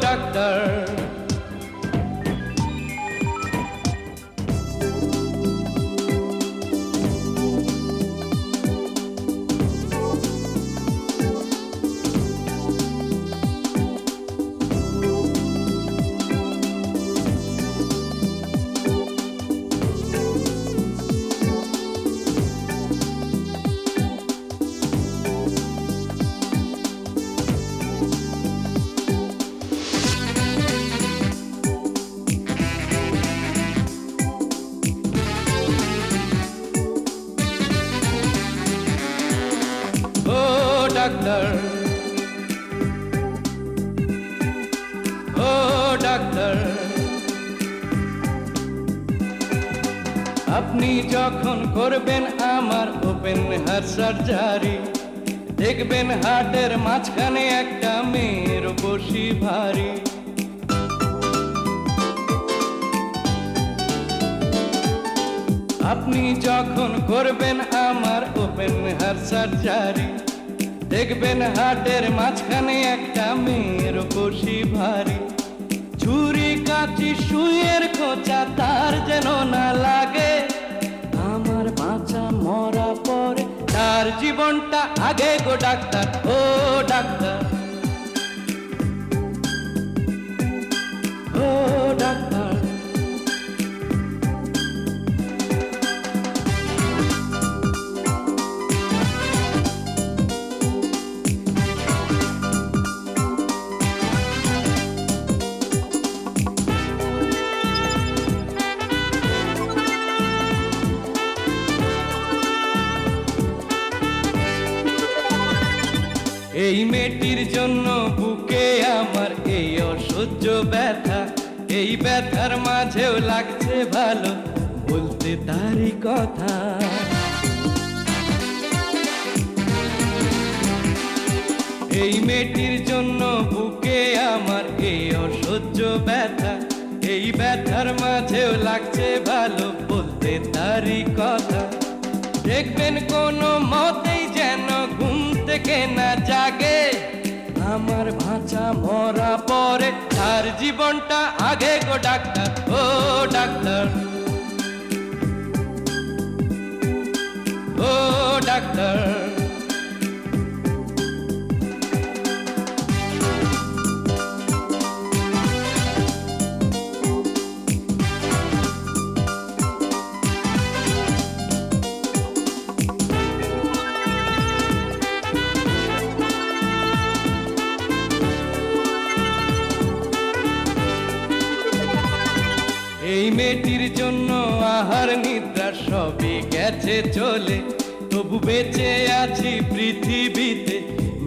Doctor. Doctor, ও doctor, আপনি যখন করবেন আমার ওপেন হার্ট সার্জারি, দেখবেন হার্টের মাঝখানে একটা মেয়ের বসি ভারী। আপনি যখন করবেন আমার ওপেন হার্ট সার্জারি, দেখবেন হার্টের মাঝখানে একটা মেয়ের বসি ভারী। ছুরি কাঁচি সুইয়ের খোঁচা তার যেন না লাগে, আমার বাঁচা মরা পরে তার জীবনটা আগে গো ডাক্তার, ও ডাক্তার, ও ডাক্তার। এই মেয়েটির জন্য বুকে আমার এই অসহ্য ব্যথা, এই ব্যথার মাঝেও লাগছে ভালো বলতে তারই কথা। এই মেয়েটির জন্য বুকে আমার এই অসহ্য ব্যথা, এই ব্যথার মাঝেও লাগছে ভালো বলতে তারই কথা। দেখবেন কোনো মতেই যেন ঘুম থেকে না জাগে, আমার ভাঁচা মরা পরে তার জীবনটা আগে গো ডাক্তার, ও ডাক্তার, ও ডাক্তার। এই মেয়েটির জন্য আহার নিদ্রা সবই গেছে চলে, তবু বেঁচে আছি পৃথিবীতে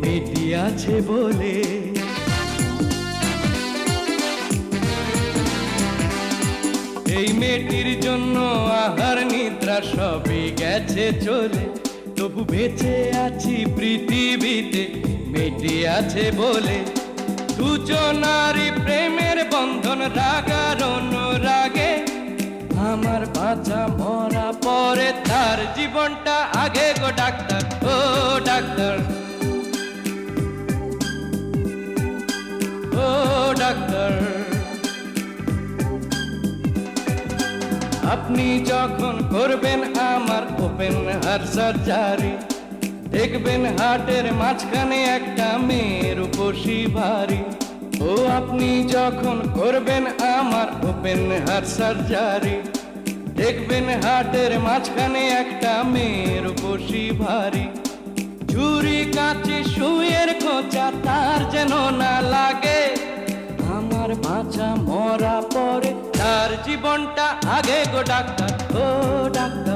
মেয়েটি আছে বলে। এই মেয়েটির জন্য আহার নিদ্রা সবই গেছে চলে, তবু বেঁচে আছি পৃথিবীতে মেয়েটি আছে বলে। দুজনারই প্রেমের বন্ধন রাগার অনুরাগে, আমার বাঁচা মরা পরে তার জীবনটা আগে গো ডাক্তার, ও ডাক্তার, ও ডাক্তার। আপনি যখন করবেন আমার ওপেন হার্ট সার্জারি, দেখবেন হার্টের মাঝখানে একটা মেয়ের বসি ভারী। ও আপনি যখন করবেন আমার ওপেন হার্ট সার্জারি, দেখবেন হার্টের মাঝখানে একটা মেয়ের বসি ভারী। ছুরি কাঁচি সুইয়ের খোঁচা তার যেন না লাগে, আমার বাঁচা মরা পরে তার জীবনটা আগে গো ডাক্তার, ও ডাক্তার।